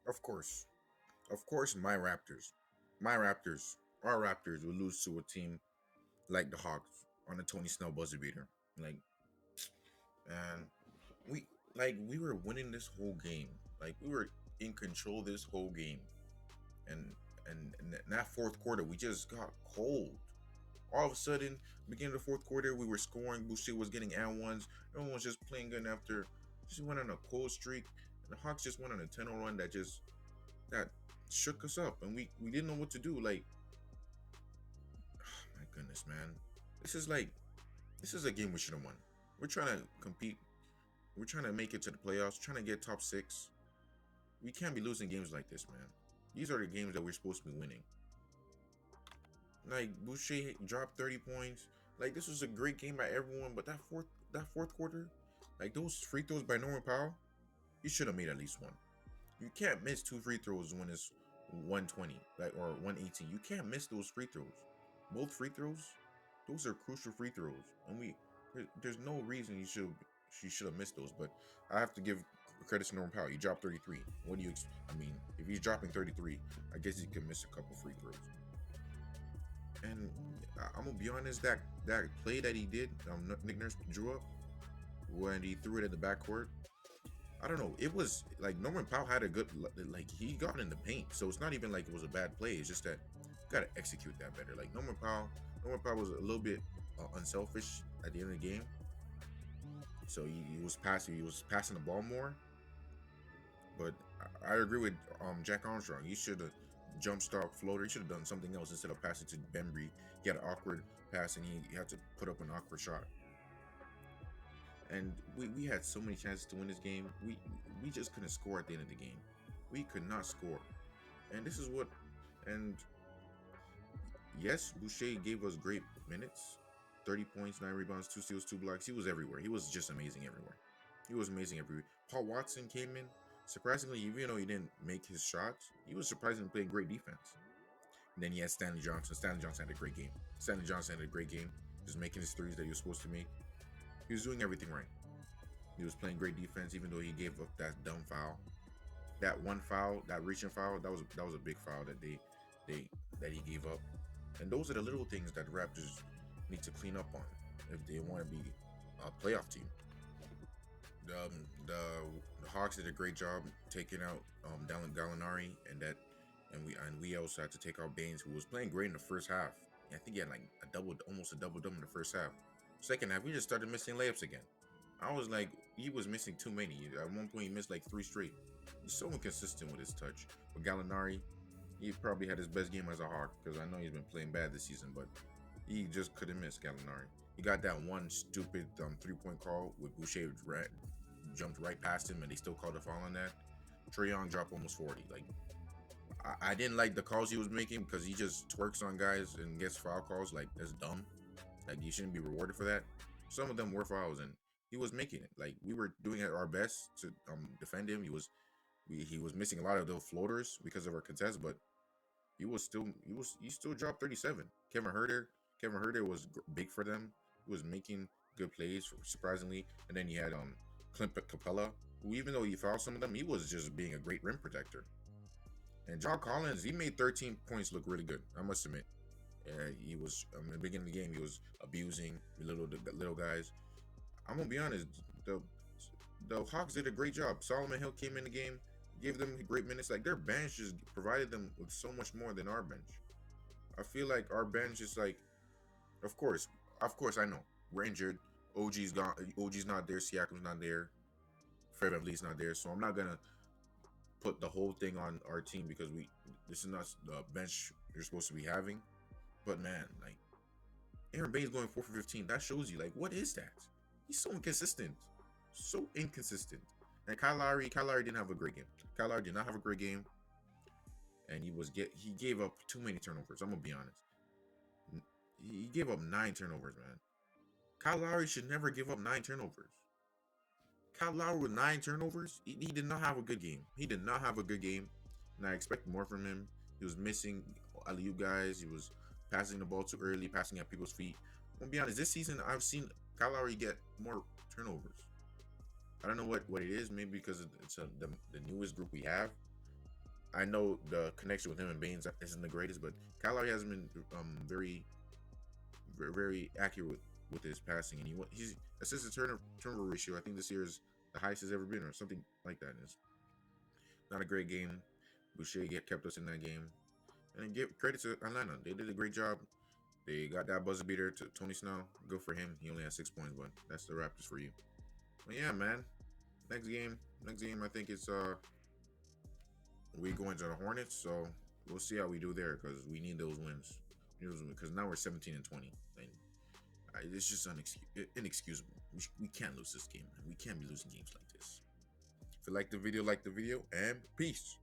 Of course, of course, my Raptors, our Raptors will lose to a team like the Hawks on a Tony Snell buzzer beater. Like, and we we were winning this whole game. Like we were in control this whole game, and and in that fourth quarter we just got cold. All of a sudden, beginning of the fourth quarter, we were scoring. Boucher was getting and ones. Everyone was just playing good. After just went on a cold streak, and the Hawks just went on a 10-0 run that shook us up, and we didn't know what to do. Like, my goodness, man, this is like this is a game we should have won. We're trying to compete. We're trying to make it to the playoffs. Trying to get top six. We can't be losing games like this, man. These are the games that we're supposed to be winning. Like Boucher dropped 30 points. Like this was a great game by everyone, but that fourth quarter, like those free throws by Norman Powell, you should have made at least one. You can't miss two free throws when it's 120, like or 118. You can't miss those free throws. Both free throws, those are crucial free throws, and there's no reason she should have missed those. But I have to give credit to Norman Powell. He dropped 33. What do you? I mean, if he's dropping 33, I guess he can miss a couple free throws. And I'm gonna be honest, that play that he did, Nick Nurse drew up when he threw it in the backcourt. I don't know. It was like Norman Powell had a good like he got in the paint, so it's not even like it was a bad play. It's just that you gotta execute that better. Like Norman Powell was a little bit unselfish at the end of the game, so he was passing the ball more. But I agree with Jack Armstrong. He should have jump stop floater. He should have done something else instead of passing to Bembry. He had an awkward pass and he had to put up an awkward shot. And we had so many chances to win this game. We just couldn't score at the end of the game. We could not score. And this is what and yes, Boucher gave us great minutes. 30 points, 9 rebounds, 2 steals, 2 blocks. He was everywhere. He was just amazing everywhere. He was amazing everywhere. Paul Watson came in. Surprisingly, even though he didn't make his shots, he was surprisingly playing great defense. And then he had Stanley Johnson. Stanley Johnson had a great game. Stanley Johnson had a great game. Just making his threes that he was supposed to make. He was doing everything right. He was playing great defense, even though he gave up that dumb foul. That one foul, that reaching foul, that was a big foul they that he gave up. And those are the little things that the Raptors need to clean up on if they want to be a playoff team. The Hawks did a great job taking out Gallinari, and we also had to take out Baynes, who was playing great in the first half. I think he had like almost a double double in the first half. Second half, we just started missing layups again. I was like, he was missing too many. At one point, he missed like three straight. He's so inconsistent with his touch. But Gallinari, he probably had his best game as a Hawk because I know he's been playing bad this season, but he just couldn't miss Gallinari. He got that one stupid 3-point call with Boucher jumped right past him, and they still called a foul on that. Trae Young dropped almost 40. Like I didn't like the calls he was making because he just twerks on guys and gets foul calls. Like that's dumb. Like you shouldn't be rewarded for that. Some of them were fouls, and he was making it. Like we were doing our best to defend him. He was missing a lot of those floaters because of our contest, but he still dropped 37. Kevin Herter was big for them. He was making good plays surprisingly, and then he had Clint Capella, who even though he fouled some of them, he was just being a great rim protector. And John Collins, he made 13 points look really good. I must admit. He was in the beginning of the game. He was abusing the little guys. I'm gonna be honest. The Hawks did a great job. Solomon Hill came in the game, gave them great minutes. Like their bench just provided them with so much more than our bench. I feel like our bench is like, of course, I know we're injured. OG's gone. OG's not there. Siakam's not there. Fred VanVleet's not there. So I'm not gonna put the whole thing on our team because this is not the bench you're supposed to be having. But man, like Aaron Baines going 4 for 15, that shows you like what is that? He's so inconsistent, so inconsistent. And Kyle Lowry didn't have a great game. Kyle Lowry did not have a great game, and he gave up too many turnovers. I'm gonna be honest. He gave up 9 turnovers, man. Kyle Lowry should never give up 9 turnovers. Kyle Lowry with 9 turnovers, he did not have a good game. He did not have a good game, and I expect more from him. He was missing alley guys. He was passing the ball too early, passing at people's feet. I'm gonna be honest. This season, I've seen Kyle Lowry get more turnovers. I don't know what it is. Maybe because it's the newest group we have. I know the connection with him and Baynes isn't the greatest, but Kyle Lowry hasn't been very accurate with his passing, and he's assist to turnover ratio. I think this year is the highest it's ever been, or something like that. It's not a great game. Boucher kept us in that game, and give credit to Atlanta. They did a great job. They got that buzzer beater to Tony Snell. Good for him. He only had 6 points, but that's the Raptors for you. But yeah, man. Next game, I think it's we going to the Hornets. So we'll see how we do there because we need those wins. Because now we're 17-20, and it's just inexcusable. We can't lose this game, man. We can't be losing games like this. If you like the video, and peace.